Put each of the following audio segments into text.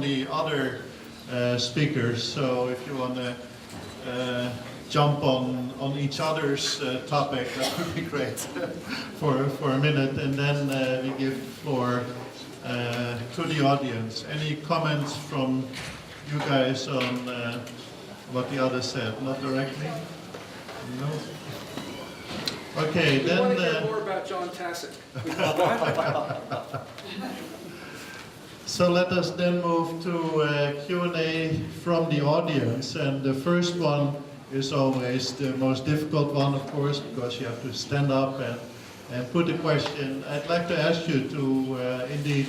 the other speakers. So if you want to jump on each other's topic, that would be great for a minute, and then we give the floor to the audience. Any comments from you guys on what the others said? Not directly? No? Okay, then... We want to hear more about John Tkacik. So let us then move to Q&A from the audience, and the first one is always the most difficult one, of course, because you have to stand up and put a question. I'd like to ask you to indeed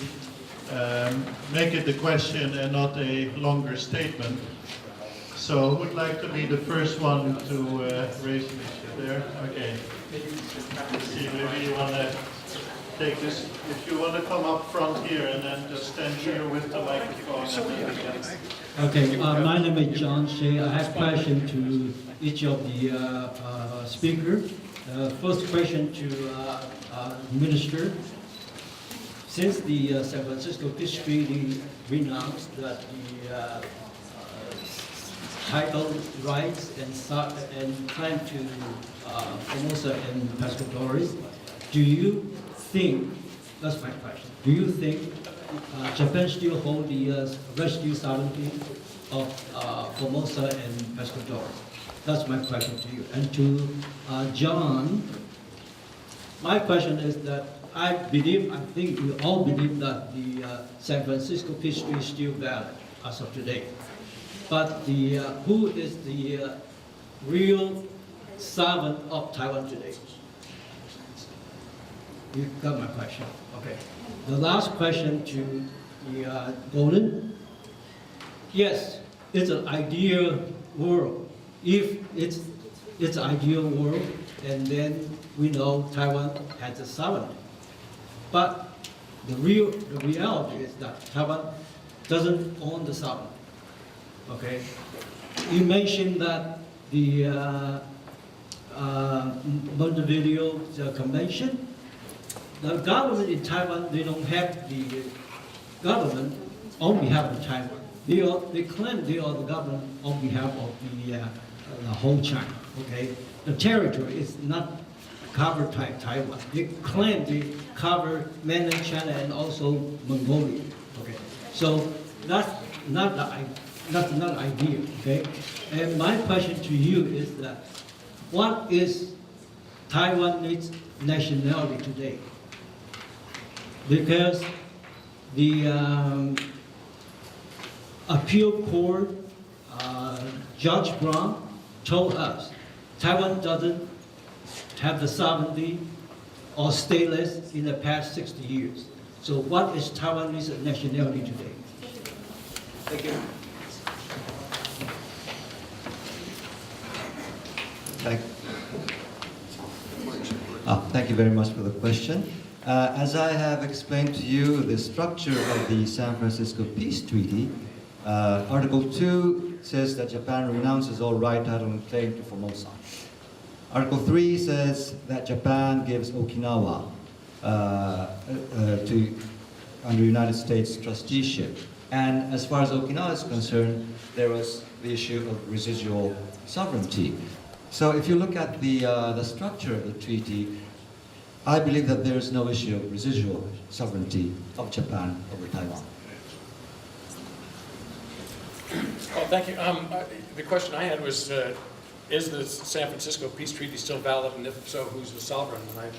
make it a question and not a longer statement. So who would like to be the first one to raise an issue there? Okay. Let's see, maybe you want to take this, if you want to come up front here and then just stand here with the microphone. Okay, my name is John Shea. I have a question to each of the speakers. First question to Minister. Since the San Francisco Peace Treaty renounced that the title rights and claim to Formosa and Pescadores, do you think, that's my question, do you think Japan still hold the residue sovereignty of Formosa and Pescadores? That's my question to you. And to John, my question is that I think we all believe that the San Francisco Peace Treaty is still valid as of today. But the who is the real sovereign of Taiwan today? You got my question. Okay. The last question to the Gordon. Yes, it's an ideal world. If it's an ideal world, and then we know Taiwan has a sovereignty. But the reality is that Taiwan doesn't own the sovereignty. Okay. You mentioned that the Montevideo Convention. The government in Taiwan, they don't have the government on behalf of Taiwan. They claim they are the government on behalf of the whole China. Okay, the territory is not covered by Taiwan. They claim they cover mainland China and also Mongolia. Okay, so that's not ideal. Okay, and my question to you is that what is Taiwanese nationality today? Because the appeal court, Judge Brown told us Taiwan doesn't have the sovereignty or stateless in the past 60 years. So what is Taiwanese nationality today? Thank you. Thank you very much for the question. As I have explained to you, the structure of the San Francisco Peace Treaty, Article 2 says that Japan renounces all right, title, and claim to Formosa. Article 3 says that Japan gives Okinawa under United States trusteeship. And as far as Okinawa is concerned, there was the issue of residual sovereignty. So if you look at the structure of the treaty, I believe that there is no issue of residual sovereignty of Japan over Taiwan. Well, thank you. The question I had was, is the San Francisco Peace Treaty still valid, and if so, who's the sovereign? And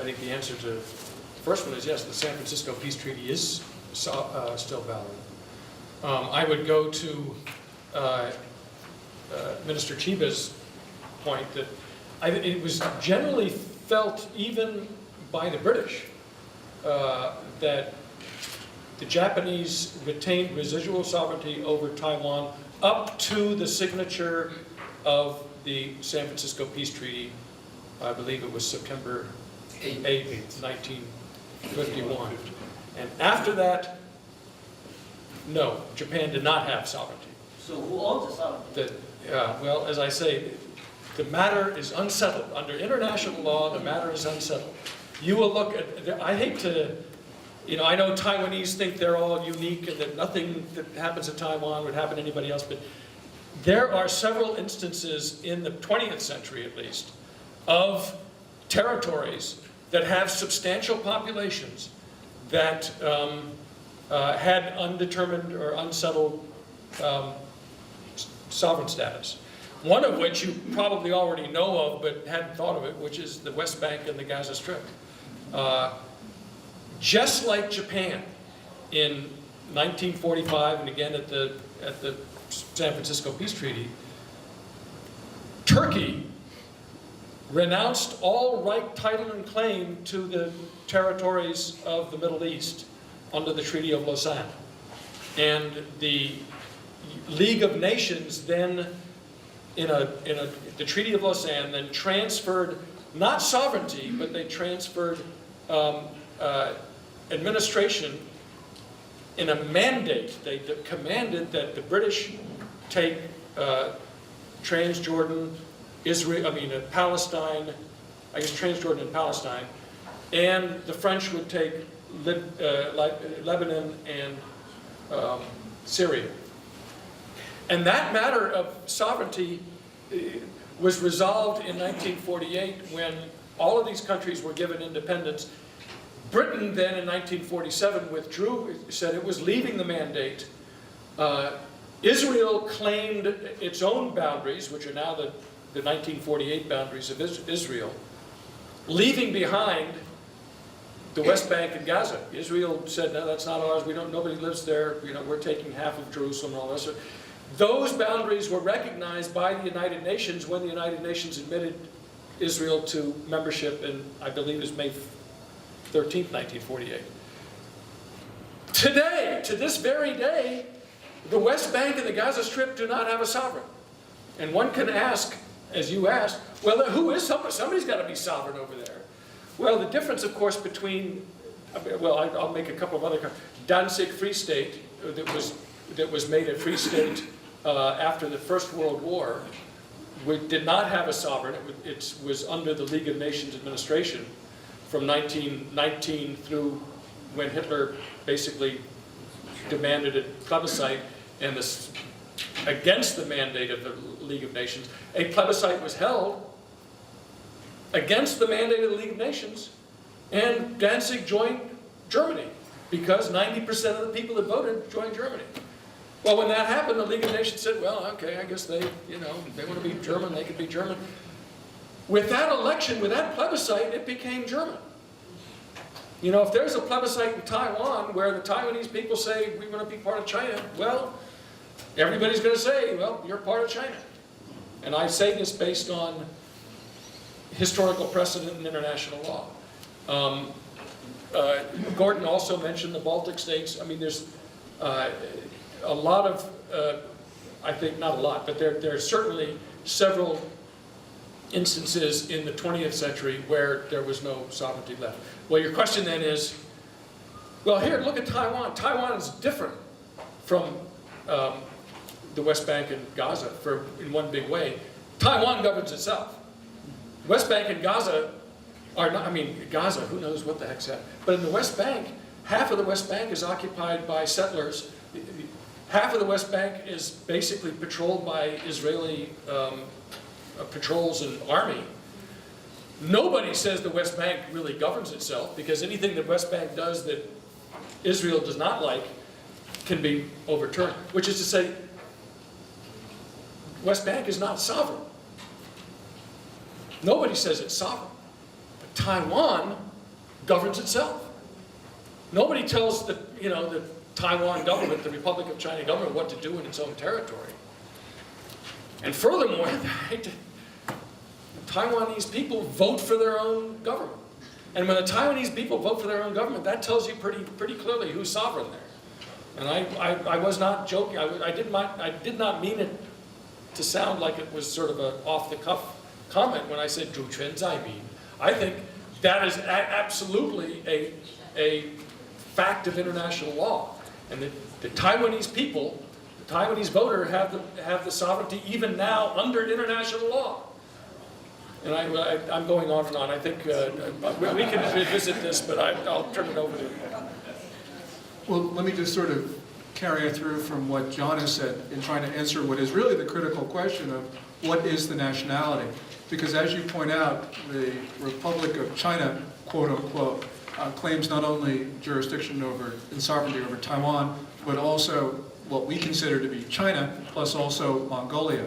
I think the answer to the first one is yes, the San Francisco Peace Treaty is still valid. I would go to Minister Chiba's point that it was generally felt, even by the British, that the Japanese retained residual sovereignty over Taiwan up to the signature of the San Francisco Peace Treaty. I believe it was September 8th, 1951. And after that, no, Japan did not have sovereignty. So who owns the sovereignty? Well, as I say, the matter is unsettled. Under international law, the matter is unsettled. You will look at, I hate to You know, I know Taiwanese think they're all unique and that nothing that happens in Taiwan would happen to anybody else, but there are several instances in the 20th century, at least, of territories that have substantial populations that had undetermined or unsettled sovereign status. One of which you probably already know of, but hadn't thought of it, which is the West Bank and the Gaza Strip. Just like Japan in 1945 and again at the San Francisco Peace Treaty, Turkey renounced all right, title, and claim to the territories of the Middle East under the Treaty of Lausanne. And the League of Nations then, the Treaty of Lausanne, then transferred, not sovereignty, but they transferred administration in a mandate. They commanded that the British take Transjordan, Palestine, I guess Transjordan and Palestine, and the French would take Lebanon and Syria. And that matter of sovereignty was resolved in 1948 when all of these countries were given independence. Britain then in 1947 withdrew, said it was leaving the mandate. Israel claimed its own boundaries, which are now the 1948 boundaries of Israel, leaving behind the West Bank and Gaza. Israel said, no, that's not ours, nobody lives there, we're taking half of Jerusalem and all this. Those boundaries were recognized by the United Nations when the United Nations admitted Israel to membership in, I believe it was May 13th, 1948. Today, to this very day, the West Bank and the Gaza Strip do not have a sovereign. And one can ask, as you asked, well, who is sovereign? Somebody's got to be sovereign over there. Well, the difference, of course, between, I'll make a couple of other comments. Danzig Free State, that was made a free state after the First World War, did not have a sovereign. It was under the League of Nations administration from 1919 through when Hitler basically demanded a plebiscite and against the mandate of the League of Nations. A plebiscite was held against the mandate of the League of Nations, and Danzig joined Germany because 90% of the people that voted joined Germany. Well, when that happened, the League of Nations said, well, okay, I guess they want to be German, they could be German. With that election, with that plebiscite, it became German. If there's a plebiscite in Taiwan where the Taiwanese people say, we want to be part of China, well, everybody's going to say, well, you're part of China. And I say this based on historical precedent and international law. Gordon also mentioned the Baltic states. I mean, there's a lot of, I think not a lot, but there are certainly several instances in the 20th century where there was no sovereignty left. Well, your question then is, well, here, look at Taiwan. Taiwan is different from the West Bank and Gaza in one big way. Taiwan governs itself. West Bank and Gaza are not, Gaza, who knows what the heck's that? But in the West Bank, half of the West Bank is occupied by settlers. Half of the West Bank is basically patrolled by Israeli patrols and army. Nobody says the West Bank really governs itself, because anything that West Bank does that Israel does not like can be overturned. Which is to say, West Bank is not sovereign. Nobody says it's sovereign. But Taiwan governs itself. Nobody tells the Taiwan government, the Republic of China government, what to do in its own territory. And furthermore, the Taiwanese people vote for their own government. And when the Taiwanese people vote for their own government, that tells you pretty clearly who's sovereign there. And I was not joking. I did not mean it to sound like it was sort of an off-the-cuff comment when I said 主权在民. I think that is absolutely a fact of international law. And the Taiwanese people, the Taiwanese voter, have the sovereignty even now under international law. And I'm going on and on. I think we can revisit this, but I'll turn it over to Well, let me just sort of carry it through from what John has said in trying to answer what is really the critical question of what is the nationality. Because as you point out, the Republic of China, quote unquote, claims not only jurisdiction over and sovereignty over Taiwan, but also what we consider to be China, plus also Mongolia.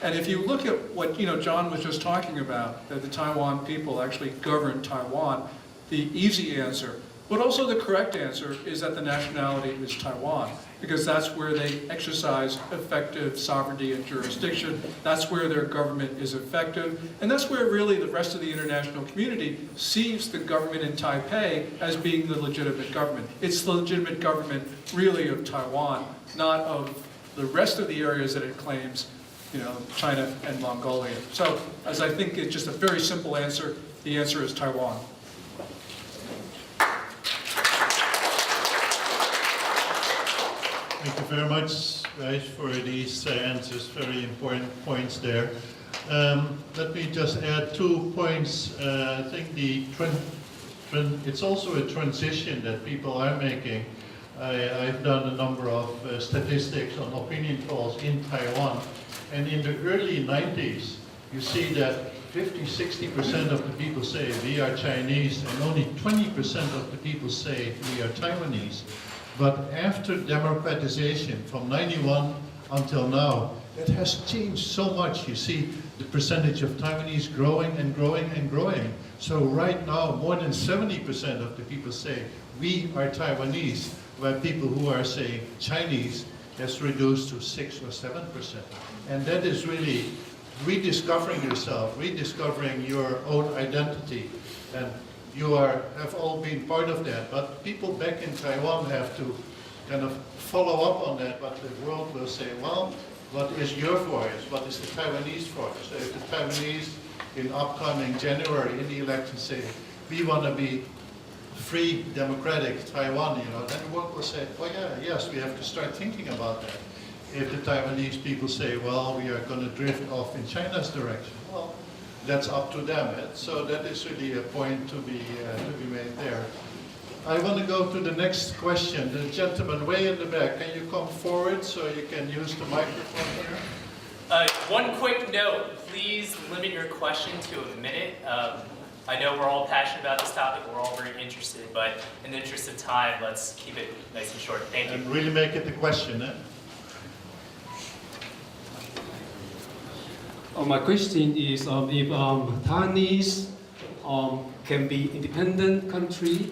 And if you look at what John was just talking about, that the Taiwan people actually govern Taiwan, the easy answer, but also the correct answer, is that the nationality is Taiwan, because that's where they exercise effective sovereignty and jurisdiction. That's where their government is effective, and that's where really the rest of the international community sees the government in Taipei as being the legitimate government. It's the legitimate government really of Taiwan, not of the rest of the areas that it claims, China and Mongolia. So, as I think it's just a very simple answer, the answer is Taiwan. Thank you very much, guys, for these answers. Very important points there. Let me just add 2 points. I think it's also a transition that people are making. I've done a number of statistics on opinion polls in Taiwan, and in the early 90s, you see that 50–60% of the people say we are Chinese, and only 20% of the people say we are Taiwanese. But after democratization, from 91 until now, it has changed so much. You see the percentage of Taiwanese growing and growing and growing. So right now, more than 70% of the people say we are Taiwanese, while people who are saying Chinese has reduced to 6 or 7%. And that is really rediscovering yourself, rediscovering your own identity. And you have all been part of that, but people back in Taiwan have to kind of follow up on that, but the world will say, well, what is your voice? What is the Taiwanese voice? So if the Taiwanese in upcoming January in the election say, we want to be free, democratic Taiwan, then the world will say, oh yeah, yes, we have to start thinking about that. If the Taiwanese people say, well, we are going to drift off in China's direction, well, that's up to them. So that is really a point to be made there. I want to go to the next question. The gentleman way in the back, can you come forward so you can use the microphone here? One quick note, please limit your question to a minute. I know we're all passionate about this topic, we're all very interested, but in the interest of time, let's keep it nice and short. Thank you. And really make it a question, eh? My question is if Taiwanese can be independent country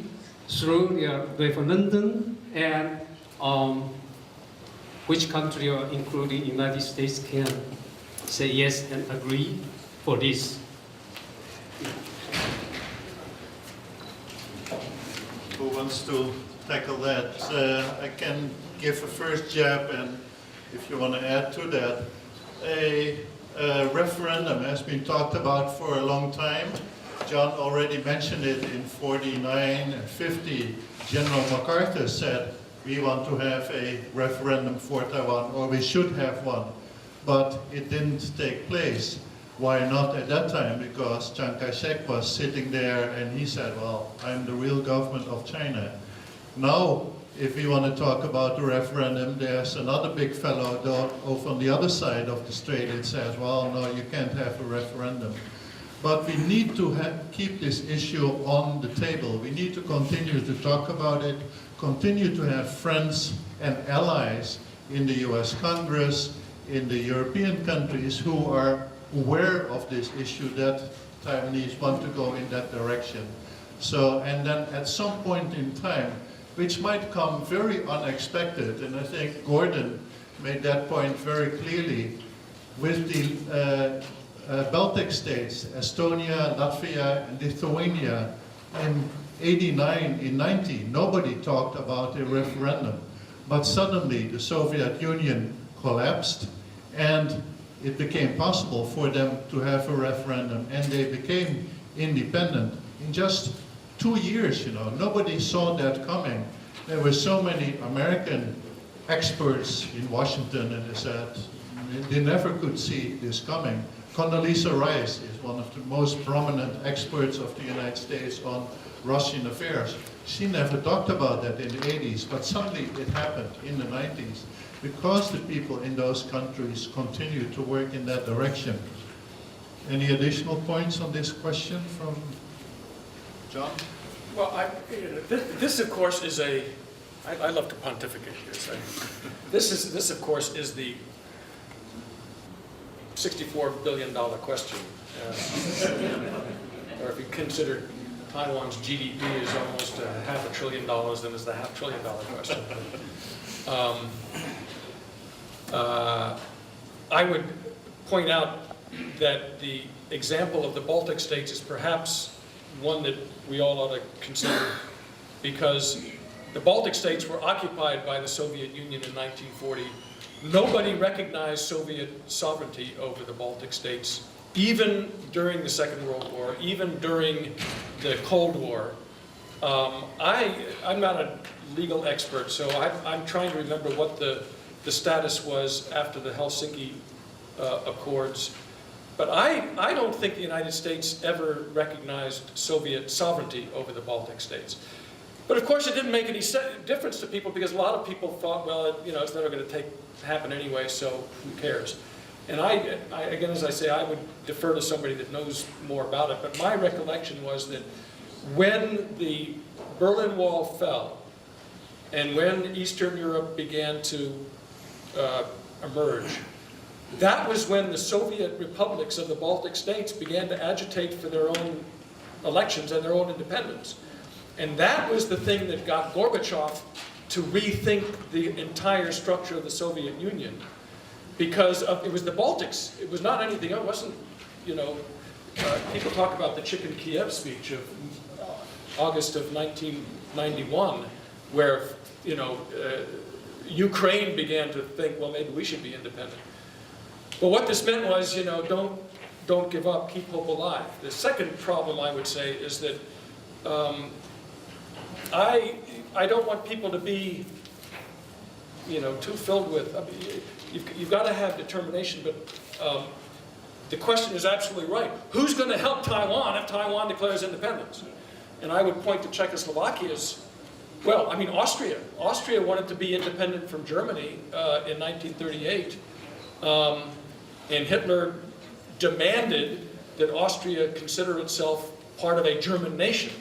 through their referendum, and which country, including United States, can say yes and agree for this? Who wants to tackle that? I can give a first jab, and if you want to add to that, a referendum has been talked about for a long time. John already mentioned it in 49 and 50. General MacArthur said, we want to have a referendum for Taiwan, or we should have one. But it didn't take place. Why not at that time? Because Chiang Kai-shek was sitting there and he said, well, I'm the real government of China. Now, if we want to talk about the referendum, there's another big fellow over on the other side of the strait that says, well, no, you can't have a referendum. But we need to keep this issue on the table. We need to continue to talk about it, continue to have friends and allies in the US Congress, in the European countries who are aware of this issue that Taiwanese want to go in that direction. So, and then at some point in time, which might come very unexpected, and I think Gordon made that point very clearly, with the Baltic states, Estonia, Latvia, and Lithuania, in 89, in 90, nobody talked about a referendum. But suddenly the Soviet Union collapsed, and it became possible for them to have a referendum, and they became independent in just 2 years, Nobody saw that coming. There were so many American experts in Washington, and they said they never could see this coming. Condoleezza Rice is one of the most prominent experts of the United States on Russian affairs. She never talked about that in the 80s, but suddenly it happened in the 90s because the people in those countries continue to work in that direction. Any additional points on this question from John? Well, this of course is I love to pontificate here. So this of course is the $64 billion question. Or if you consider Taiwan's GDP is almost $500 billion, then it's the $500 billion question. I would point out that the example of the Baltic states is perhaps one that we all ought to consider, because the Baltic states were occupied by the Soviet Union in 1940. Nobody recognized Soviet sovereignty over the Baltic states, even during the Second World War, even during the Cold War. I'm not a legal expert, so I'm trying to remember what the status was after the Helsinki Accords. But I don't think the United States ever recognized Soviet sovereignty over the Baltic states. But of course, it didn't make any difference to people, because a lot of people thought, well, it's never going to happen anyway, so who cares? And I, again, as I say, I would defer to somebody that knows more about it. But my recollection was that when the Berlin Wall fell, and when Eastern Europe began to emerge, that was when the Soviet republics of the Baltic states began to agitate for their own elections and their own independence. And that was the thing that got Gorbachev to rethink the entire structure of the Soviet Union. Because it was the Baltics, it was not anything else. It wasn't, people talk about the Chicken Kiev speech of August of 1991, where, Ukraine began to think, well, maybe we should be independent. But what this meant was, don't give up, keep hope alive. The second problem, I would say, is that I don't want people to be, too filled with. You've got to have determination, but the question is absolutely right. Who's going to help Taiwan if Taiwan declares independence? And I would point to Czechoslovakia's, Austria. Austria wanted to be independent from Germany in 1938, and Hitler demanded that Austria consider itself part of a German nation.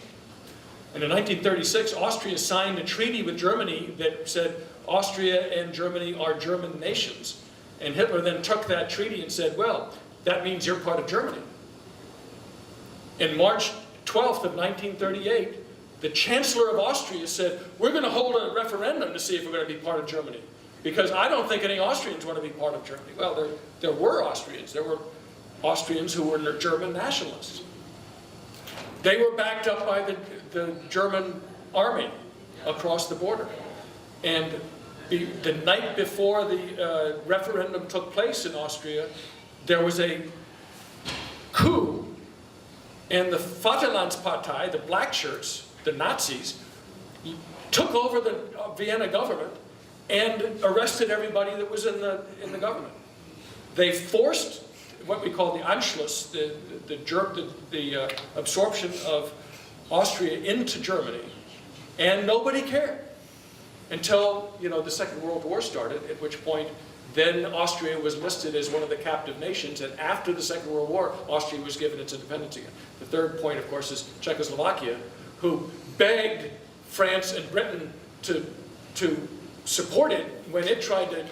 And in 1936, Austria signed a treaty with Germany that said Austria and Germany are German nations. And Hitler then took that treaty and said, well, that means you're part of Germany. In March 12th of 1938, the Chancellor of Austria said, we're going to hold a referendum to see if we're going to be part of Germany, because I don't think any Austrians want to be part of Germany. Well, there were Austrians. There were Austrians who were German nationalists. They were backed up by the German army across the border. And the night before the referendum took place in Austria, there was a coup, and the Vaterlandspartei, the black shirts, the Nazis, took over the Vienna government and arrested everybody that was in the government. They forced what we call the Anschluss, the absorption of Austria into Germany, and nobody cared until the Second World War started, at which point then Austria was listed as one of the captive nations, and after the Second World War, Austria was given its independence again. The third point, of course, is Czechoslovakia, who begged France and Britain to support it when it tried to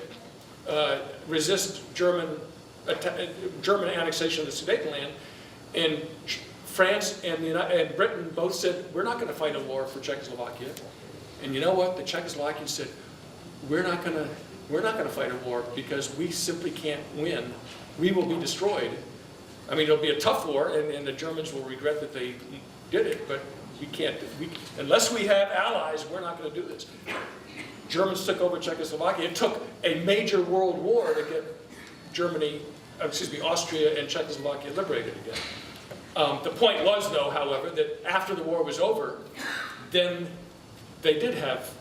resist German annexation of the Sudetenland. And France and Britain both said, we're not going to fight a war for Czechoslovakia. And you know what? The Czechoslovakians said, we're not going to fight a war because we simply can't win. We will be destroyed. I mean, it'll be a tough war, and the Germans will regret that they did it, but we can't. Unless we have allies, we're not going to do this. Germans took over Czechoslovakia. It took a major world war to get Austria and Czechoslovakia liberated again. The point was, though, however, that after the war was over, then they did have.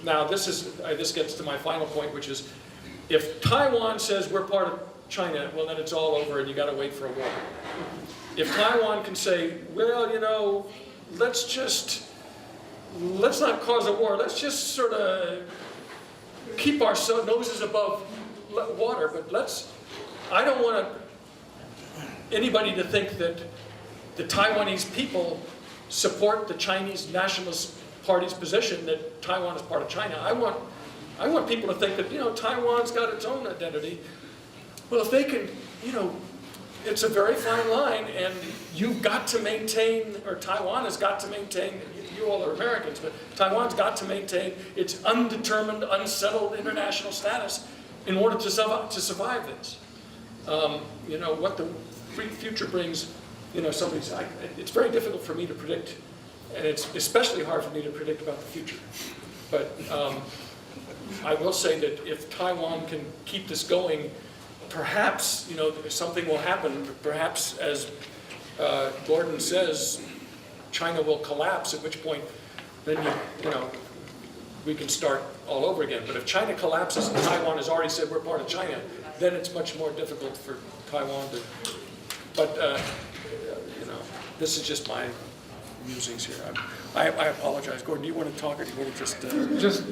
Now, this gets to my final point, which is, if Taiwan says we're part of China, well, then it's all over, and you got to wait for a war. If Taiwan can say, well, let's just let's not cause a war. Let's just sort of keep our noses above water. But I don't want anybody to think that the Taiwanese people support the Chinese Nationalist Party's position that Taiwan is part of China. I want people to think that, Taiwan's got its own identity. Well, if they can, it's a very fine line, and you've got to maintain, or Taiwan has got to maintain, you all are Americans, but Taiwan's got to maintain its undetermined, unsettled international status in order to survive this. What the future brings, it's very difficult for me to predict, and it's especially hard for me to predict about the future. But I will say that if Taiwan can keep this going, perhaps, something will happen. Perhaps, as Gordon says, China will collapse, at which point, then, we can start all over again. But if China collapses and Taiwan has already said we're part of China, then it's much more difficult for Taiwan to, but, this is just my musings here. I apologize. Gordon, do you want to talk, or do you want to just...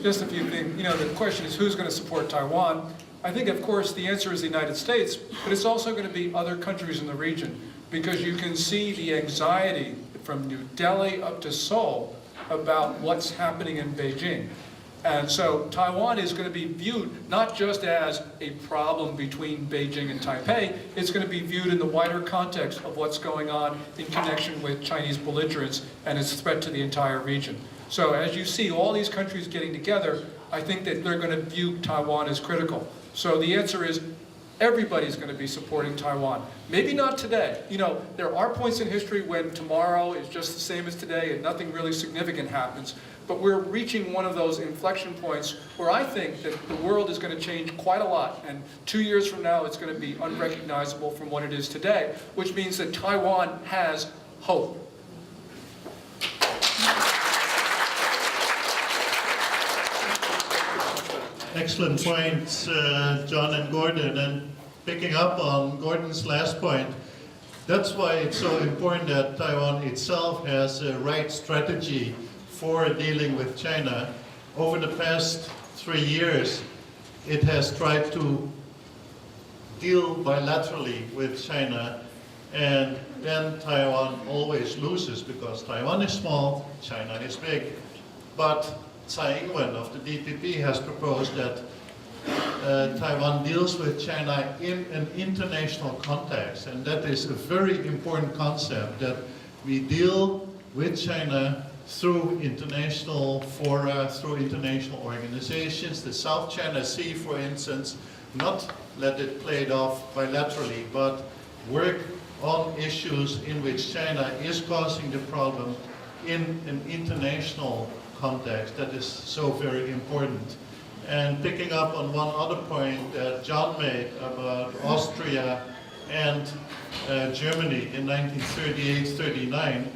Just a few things. The question is who's going to support Taiwan? I think, of course, the answer is the United States, but it's also going to be other countries in the region, because you can see the anxiety from New Delhi up to Seoul about what's happening in Beijing. And so Taiwan is going to be viewed not just as a problem between Beijing and Taipei, it's going to be viewed in the wider context of what's going on in connection with Chinese belligerence and its threat to the entire region. So as you see all these countries getting together, I think that they're going to view Taiwan as critical. So the answer is everybody's going to be supporting Taiwan. Maybe not today. There are points in history when tomorrow is just the same as today and nothing really significant happens. But we're reaching one of those inflection points where I think that the world is going to change quite a lot. And 2 years from now, it's going to be unrecognizable from what it is today, which means that Taiwan has hope. Excellent points, John and Gordon. And picking up on Gordon's last point, that's why it's so important that Taiwan itself has a right strategy for dealing with China. Over the past 3 years, it has tried to deal bilaterally with China, and then Taiwan always loses because Taiwan is small, China is big. But Tsai Ing-wen of the DPP has proposed that Taiwan deals with China in an international context, and that is a very important concept, that we deal with China through international fora, through international organizations, the South China Sea, for instance, not let it play it off bilaterally, but work on issues in which China is causing the problem in an international context. That is so very important. And picking up on one other point that John made about Austria and Germany in 1938-39,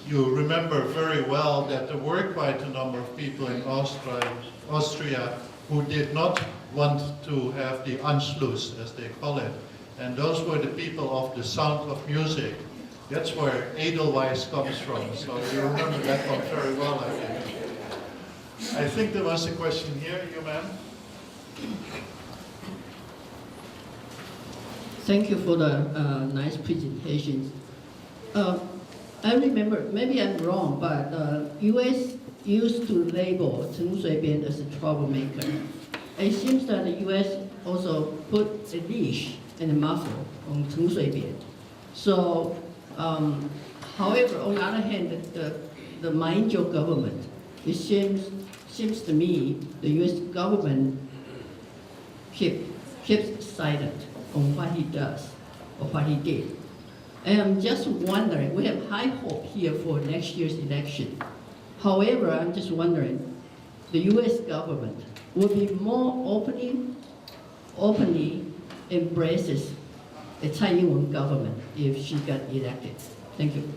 you remember very well that there were quite a number of people in Austria who did not want to have the Anschluss, as they call it. And those were the people of the sound of music. That's where Edelweiss comes from. So you remember that one very well, I think. I think there was a question here, you ma'am. Thank you for the nice presentation. I remember, maybe I'm wrong, but U.S. used to label Chen Shui-bian as a troublemaker. It seems that the U.S. also put a leash and a muzzle on Chen Shui-bian. So, however, on the other hand, the Maingyo government, it seems to me the U.S. government keeps silent on what he does or what he did. And I'm just wondering, we have high hope here for next year's election. However, I'm just wondering, the U.S. government will be more openly embraces a Tsai Ing-wen government if she got elected. Thank you.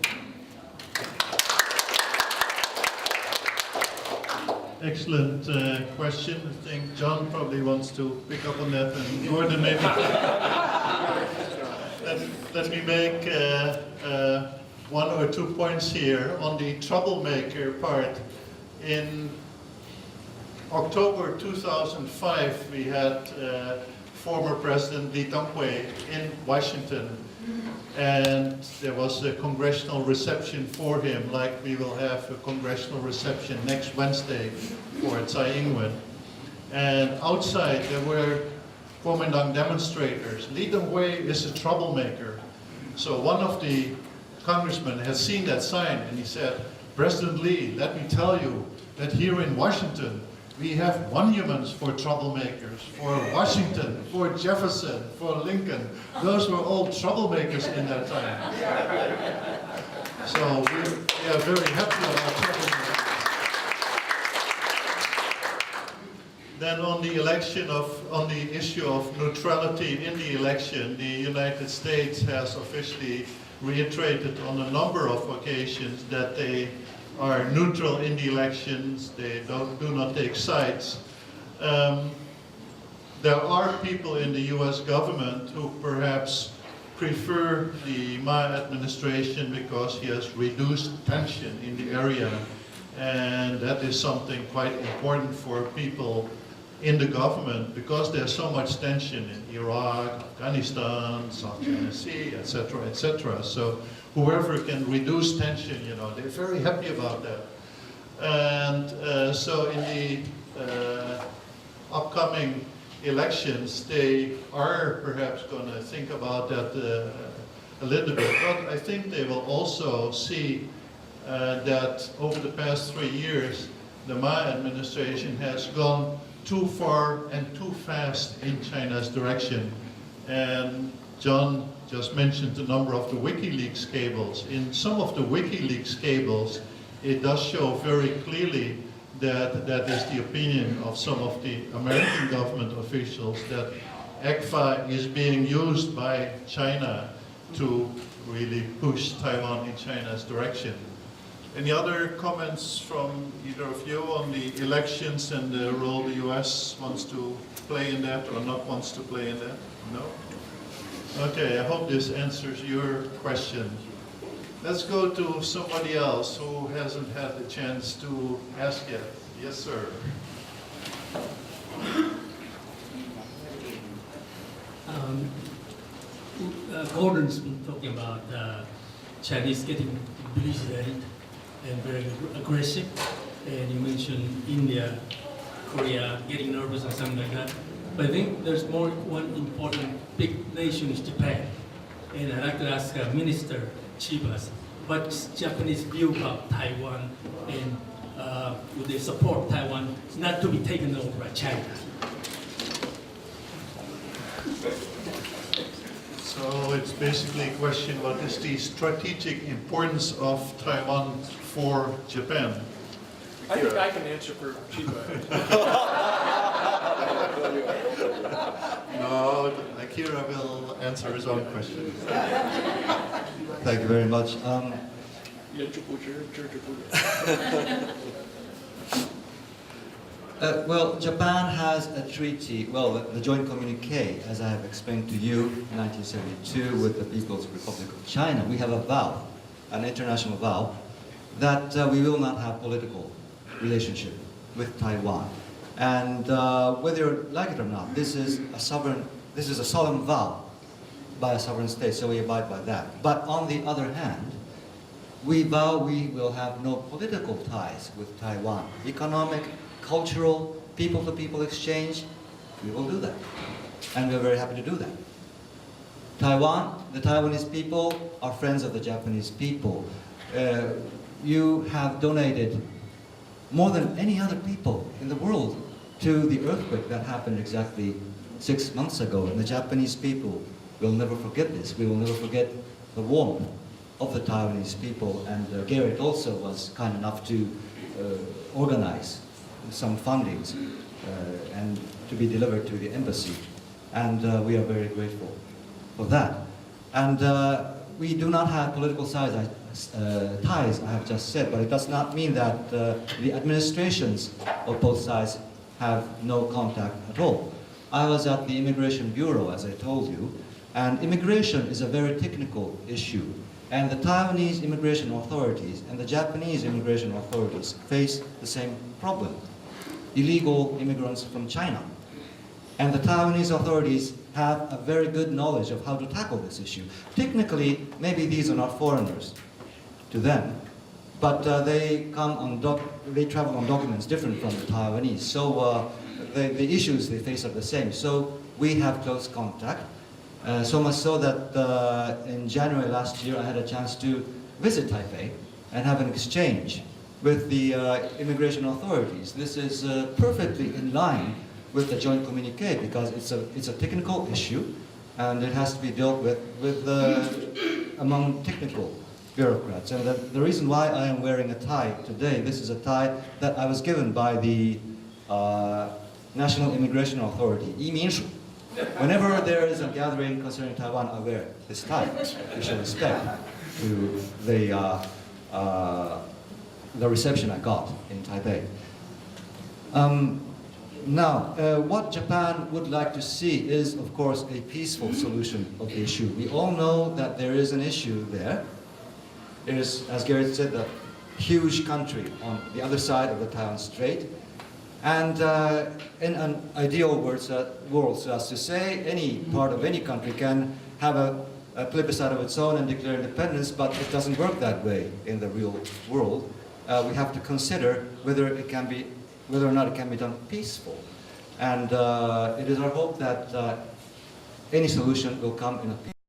Excellent question. I think John probably wants to pick up on that, and Gordon maybe. Let me make 1 or 2 points here on the troublemaker part. In October 2005, we had former President Lee Teng-hui in Washington, and there was a congressional reception for him, like we will have a congressional reception next Wednesday for Tsai Ing-wen. And outside there were Kuomintang demonstrators. Lee Teng-hui is a troublemaker. So one of the congressmen has seen that sign and he said, President Lee, let me tell you that here in Washington, we have monuments for troublemakers, for Washington, for Jefferson, for Lincoln. Those were all troublemakers in that time. So we are very happy about troublemakers. Then on the on the issue of neutrality in the election, the United States has officially reiterated on a number of occasions that they are neutral in the elections, they do not take sides. There are people in the US government who perhaps prefer the Ma administration because he has reduced tension in the area, and that is something quite important for people in the government because there's so much tension in Iraq, Afghanistan, South China Sea, etc., etc. So whoever can reduce tension, you know, they're very happy about that. And so in the upcoming elections, they are perhaps going to think about that a little bit. But I think they will also see that over the past 3 years, the Ma administration has gone too far and too fast in China's direction. And John just mentioned a number of the WikiLeaks cables. In some of the WikiLeaks cables, it does show very clearly that that is the opinion of some of the American government officials, that ECFA is being used by China to really push Taiwan in China's direction. Any other comments from either of you on the elections and the role the US wants to play in that or not wants to play in that? No? Okay, I hope this answers your question. Let's go to somebody else who hasn't had the chance to ask yet. Yes, sir. Gordon's been talking about Chinese getting belligerent and very aggressive, and you mentioned India, Korea getting nervous and something like that. But I think there's one important big nation is Japan, and I'd like to ask Minister Chiba, what's Japanese view about Taiwan, and would they support Taiwan not to be taken over by China? So it's basically a question, what is the strategic importance of Taiwan for Japan? I think I can answer for Chiba. No, Akira will answer his own question. Thank you very much. Well, Japan has a treaty, well, the joint communique, as I have explained to you, in 1972 with the People's Republic of China. We have a vow, an international vow, that we will not have political relationship with Taiwan. And whether you like it or not, this is a solemn vow by a sovereign state, so we abide by that. But on the other hand, we vow we will have no political ties with Taiwan. Economic, cultural, people-to-people exchange, we will do that. And we're very happy to do that. Taiwan, the Taiwanese people are friends of the Japanese people. You have donated more than any other people in the world to the earthquake that happened exactly 6 months ago. And the Japanese people will never forget this. We will never forget the warmth of the Taiwanese people. And Gerrit also was kind enough to organize some fundings and to be delivered to the embassy. And we are very grateful for that. And we do not have political ties, I have just said, but it does not mean that the administrations of both sides have no contact at all. I was at the Immigration Bureau, as I told you, and immigration is a very technical issue. And the Taiwanese immigration authorities and the Japanese immigration authorities face the same problem. Illegal immigrants from China. And the Taiwanese authorities have a very good knowledge of how to tackle this issue. Technically, maybe these are not foreigners to them, but they travel on documents different from the Taiwanese. So the issues they face are the same. So we have close contact. So much so that in January last year, I had a chance to visit Taipei and have an exchange with the immigration authorities. This is perfectly in line with the joint communique because it's a technical issue and it has to be dealt with among technical bureaucrats. And the reason why I am wearing a tie today, this is a tie that I was given by the National Immigration Authority, 移民署. Whenever there is a gathering concerning Taiwan, I wear this tie to show respect to the reception I got in Taipei. Now, what Japan would like to see is, of course, a peaceful solution of the issue. We all know that there is an issue there. There is, as Gerrit said, a huge country on the other side of the Taiwan Strait. And in an ideal world, so as to say, any part of any country can have a plebiscite of its own and declare independence, but it doesn't work that way in the real world. We have to consider whether or not it can be done peaceful. And it is our hope that any solution will come in a peaceful